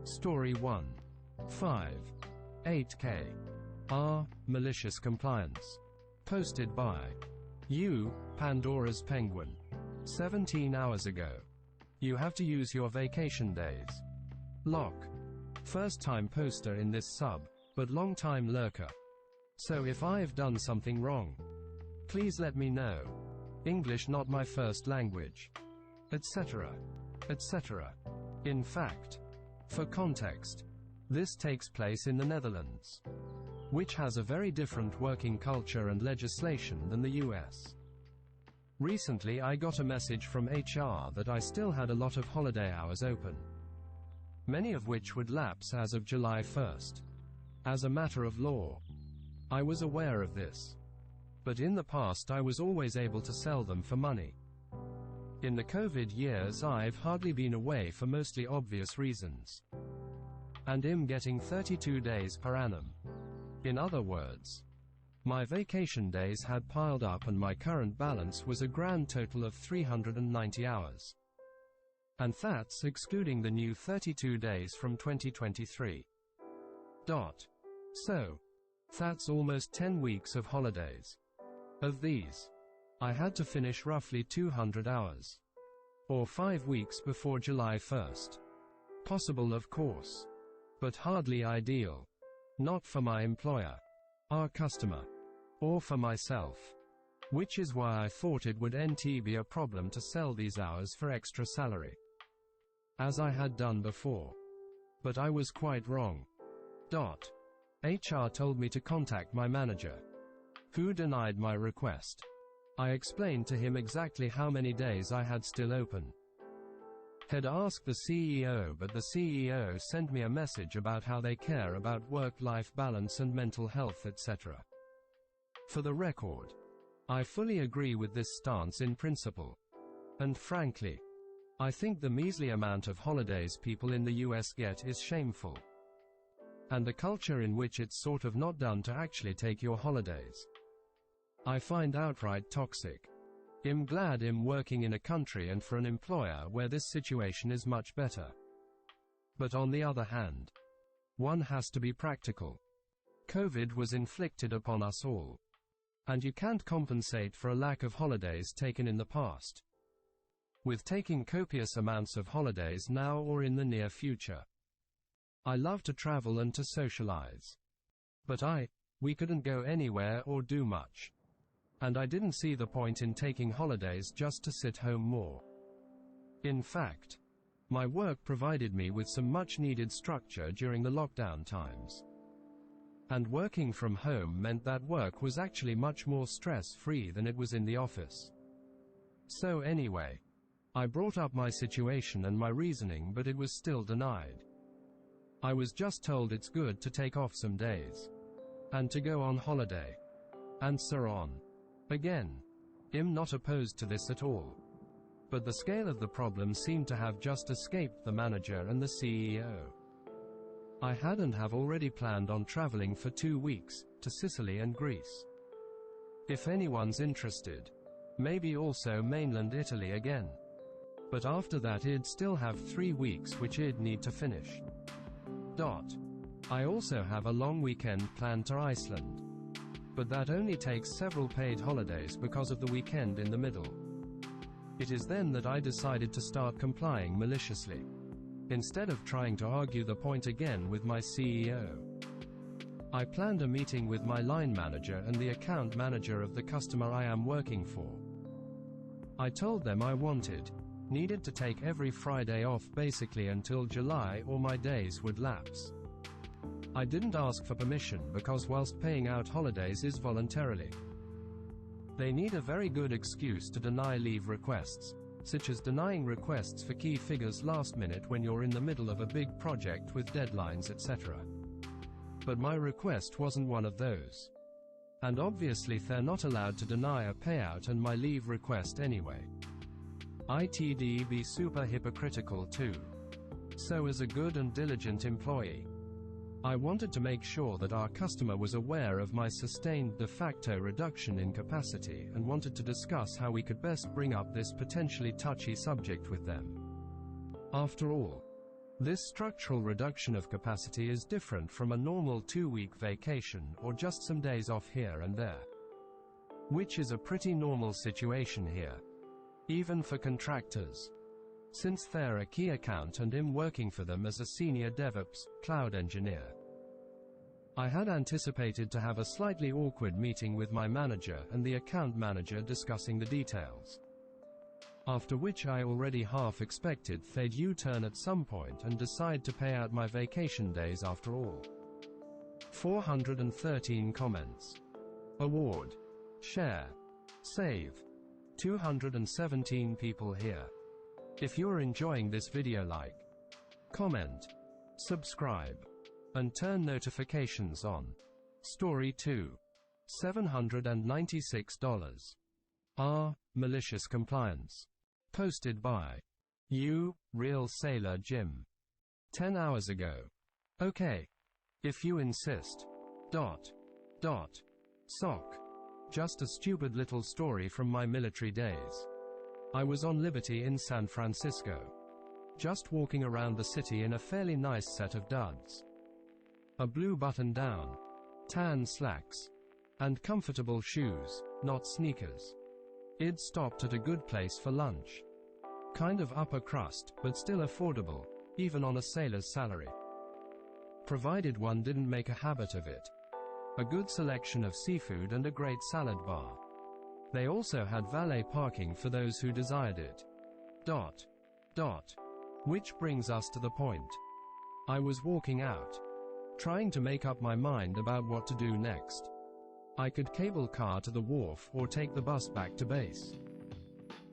Story 1. 5. 8K. R. Malicious Compliance. Posted by you, Pandora's Penguin. 17 hours ago. You have to use your vacation days. Lock. First time poster in this sub, but long time lurker. So if I've done something wrong, please let me know. English not my first language. Etc. Etc. In fact, for context, this takes place in the Netherlands, which has a very different working culture and legislation than the US. Recently I got a message from HR that I still had a lot of holiday hours open, many of which would lapse as of July 1st. As a matter of law, I was aware of this, but in the past I was always able to sell them for money. In the COVID years I've hardly been away for mostly obvious reasons. And I'm getting 32 days per annum. In other words, my vacation days had piled up and my current balance was a grand total of 390 hours. And that's excluding the new 32 days from 2023. So, that's almost 10 weeks of holidays. Of these, I had to finish roughly 200 hours. Or 5 weeks before July 1st. Possible of course, but hardly ideal. Not for my employer, our customer, or for myself. Which is why I thought it would be a problem to sell these hours for extra salary, as I had done before. But I was quite wrong. HR told me to contact my manager, who denied my request. I explained to him exactly how many days I had still open. Had asked the CEO, but the CEO sent me a message about how they care about work-life balance and mental health, etc. For the record, I fully agree with this stance in principle. And frankly, I think the measly amount of holidays people in the US get is shameful. And the culture in which it's sort of not done to actually take your holidays, I find outright toxic. I'm glad I'm working in a country and for an employer where this situation is much better. But on the other hand, one has to be practical. COVID was inflicted upon us all. And you can't compensate for a lack of holidays taken in the past with taking copious amounts of holidays now or in the near future. I love to travel and to socialize. But we couldn't go anywhere or do much. And I didn't see the point in taking holidays just to sit home more. In fact, my work provided me with some much needed structure during the lockdown times. And working from home meant that work was actually much more stress-free than it was in the office. So anyway, I brought up my situation and my reasoning, but it was still denied. I was just told it's good to take off some days, and to go on holiday, and so on. Again, I'm not opposed to this at all. But the scale of the problem seemed to have just escaped the manager and the CEO. I hadn't have already planned on traveling for 2 weeks, to Sicily and Greece. If anyone's interested, maybe also mainland Italy again. But after that I'd still have 3 weeks which I'd need to finish. I also have a long weekend planned to Iceland. But that only takes several paid holidays because of the weekend in the middle. It is then that I decided to start complying maliciously, instead of trying to argue the point again with my CEO. I planned a meeting with my line manager and the account manager of the customer I am working for. I told them I needed to take every Friday off basically until July or my days would lapse. I didn't ask for permission because whilst paying out holidays is voluntarily, they need a very good excuse to deny leave requests, such as denying requests for key figures last minute when you're in the middle of a big project with deadlines, etc. But my request wasn't one of those. And obviously they're not allowed to deny a payout and my leave request anyway. It'd be super hypocritical too. So as a good and diligent employee, I wanted to make sure that our customer was aware of my sustained de facto reduction in capacity and wanted to discuss how we could best bring up this potentially touchy subject with them. After all, This structural reduction of capacity is different from a normal 2-week vacation or just some days off here and there, which is a pretty normal situation here, even for contractors, since they're a key account and I'm working for them as a senior DevOps cloud engineer. I had anticipated to have a slightly awkward meeting with my manager and the account manager discussing the details, after which I already half expected they'd U-turn at some point and decide to pay out my vacation days after all. 413 comments. Award. Share. Save. 217 people here. If you're enjoying this video, like, comment, subscribe, and turn notifications on. Story 2. $796. Malicious Compliance. Posted by You, Real Sailor Jim. 10 hours ago. Okay. If you insist. Sock. Just a stupid little story from my military days. I was on Liberty in San Francisco, just walking around the city in a fairly nice set of duds. A blue button-down, tan slacks, and comfortable shoes, not sneakers. I'd stopped at a good place for lunch. Kind of upper crust, but still affordable, even on a sailor's salary. Provided one didn't make a habit of it. A good selection of seafood and a great salad bar. They also had valet parking for those who desired it. Which brings us to the point. I was walking out, trying to make up my mind about what to do next. I could cable car to the wharf or take the bus back to base.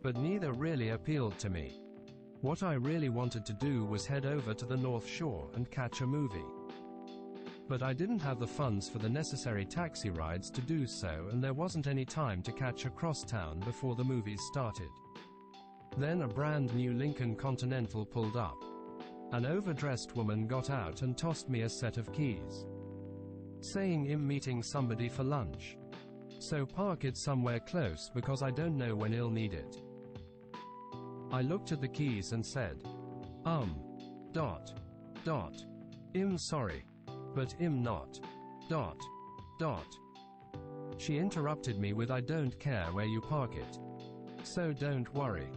But neither really appealed to me. What I really wanted to do was head over to the North Shore and catch a movie. But I didn't have the funds for the necessary taxi rides to do so, and there wasn't any time to catch a crosstown before the movies started. Then a brand new Lincoln Continental pulled up. An overdressed woman got out and tossed me a set of keys, saying I'm meeting somebody for lunch, so park it somewhere close because I don't know when I'll need it. I looked at the keys and said, I'm sorry, but I'm not. She interrupted me with, I don't care where you park it, so don't worry.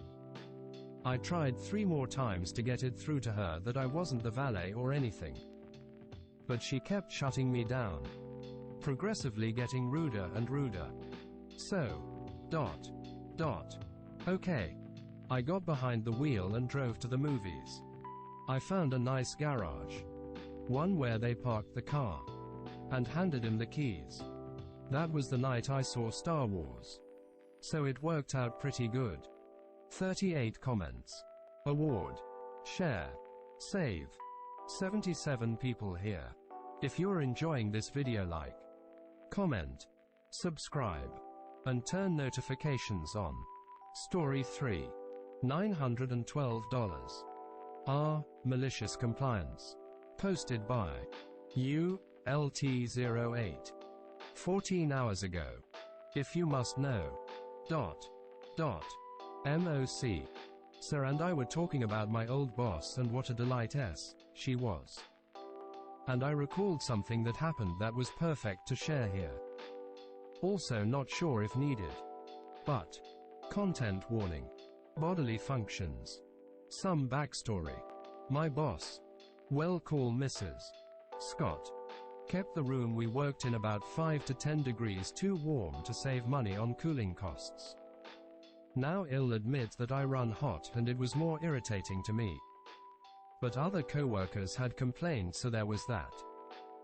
I tried 3 more times to get it through to her that I wasn't the valet or anything, but she kept shutting me down, progressively getting ruder and ruder. So, okay. I got behind the wheel and drove to the movies. I found a nice garage, one where they parked the car, and handed him the keys. That was the night I saw Star Wars, so it worked out pretty good. 38 comments. Award. Share. Save. 77 people here. If you're enjoying this video, like, comment, subscribe, and turn notifications on. Story 3. $912. Malicious Compliance. Posted by You, LT08. 14 hours ago. If you must know. MOC. Sir and I were talking about my old boss and what a delight she was. And I recalled something that happened that was perfect to share here. Also not sure if needed, but content warning. Bodily functions. Some backstory. My boss, well, call Mrs. Scott, kept the room we worked in about 5 to 10 degrees too warm to save money on cooling costs. Now I'll admit that I run hot and it was more irritating to me. But other co-workers had complained, so there was that.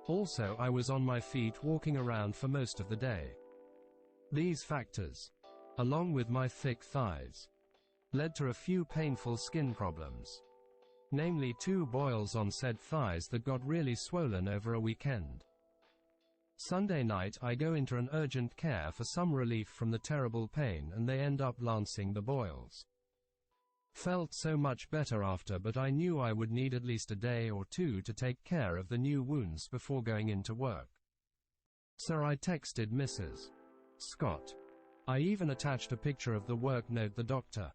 Also, I was on my feet walking around for most of the day. These factors, along with my thick thighs, led to a few painful skin problems. Namely 2 boils on said thighs that got really swollen over a weekend. Sunday night I go into an urgent care for some relief from the terrible pain, and they end up lancing the boils. Felt so much better after, but I knew I would need at least a day or 2 to take care of the new wounds before going into work. So I texted Mrs. Scott. I even attached a picture of the work note the doctor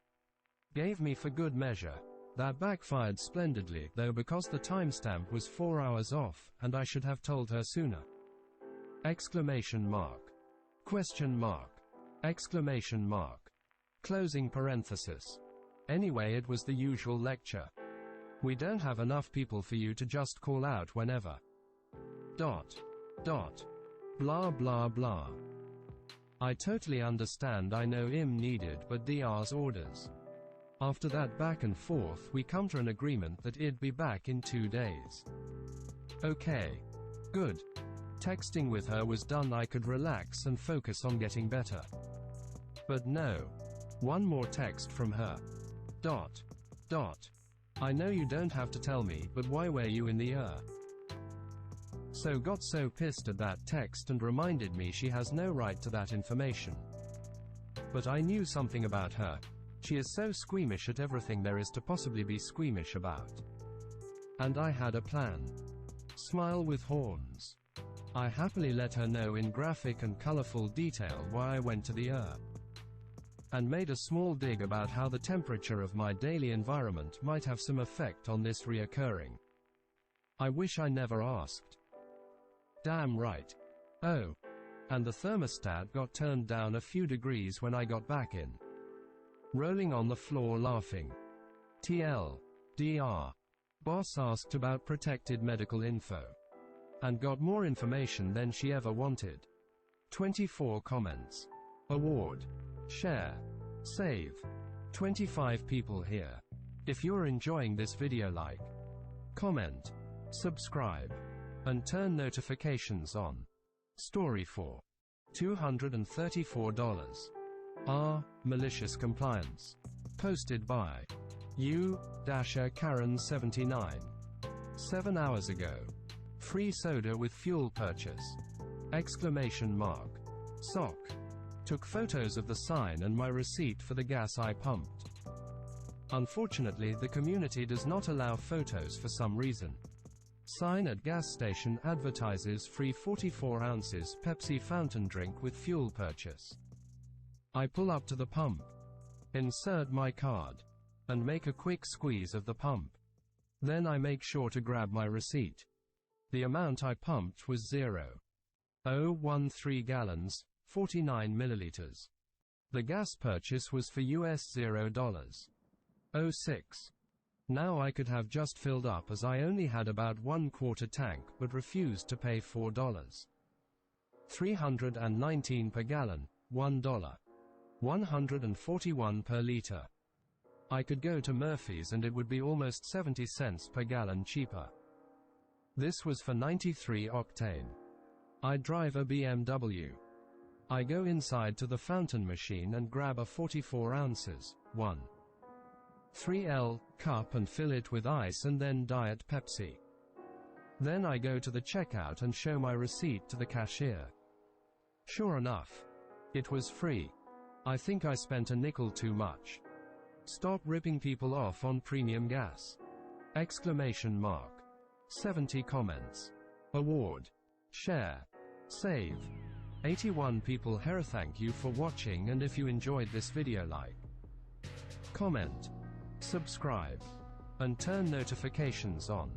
gave me for good measure. That backfired splendidly, though, because the timestamp was 4 hours off, and I should have told her sooner. Exclamation mark. Question mark. Exclamation mark. Closing parenthesis. Anyway, it was the usual lecture. We don't have enough people for you to just call out whenever. Dot. Dot. Blah blah blah. I totally understand, I know IM needed, but DR's orders. After that back and forth, we come to an agreement that it'd be back in 2 days. Okay. Good. Texting with her was done, I could relax and focus on getting better. But no. One more text from her. Dot. Dot. I know you don't have to tell me, but why were you in the So got so pissed at that text and reminded me she has no right to that information. But I knew something about her. She is so squeamish at everything there is to possibly be squeamish about. And I had a plan. Smile with horns. I happily let her know in graphic and colorful detail why I went to the and made a small dig about how the temperature of my daily environment might have some effect on this reoccurring. I wish I never asked. Damn right. Oh. And the thermostat got turned down a few degrees when I got back in. Rolling on the floor laughing. TL. DR. Boss asked about protected medical info. And got more information than she ever wanted. 24 comments. Award. Share. Save. 25 people here. If you're enjoying this video, like, comment, subscribe, and turn notifications on. Story 4. $234. Malicious Compliance. Posted by U-Karen79. 7 hours ago. Free soda with fuel purchase. Exclamation mark. Sock. Took photos of the sign and my receipt for the gas I pumped. Unfortunately, the community does not allow photos for some reason. Sign at gas station advertises free 44 ounces Pepsi fountain drink with fuel purchase. I pull up to the pump, insert my card, and make a quick squeeze of the pump. Then I make sure to grab my receipt. The amount I pumped was 0.013 gallons, 49 milliliters. The gas purchase was for US $0.06. Now I could have just filled up as I only had about 1/4 tank but refused to pay $4.319 per gallon, $1.141 per liter. I could go to Murphy's and it would be almost 70 cents per gallon cheaper. This was for 93 octane. I drive a BMW. I go inside to the fountain machine and grab a 44 ounces, 1.3L cup and fill it with ice and then Diet Pepsi. Then I go to the checkout and show my receipt to the cashier. Sure enough, it was free. I think I spent a nickel too much. Stop ripping people off on premium gas. Exclamation mark. 70 comments. Award. Share. Save. 81 people here. Thank you for watching, and if you enjoyed this video, like, comment, subscribe, and turn notifications on.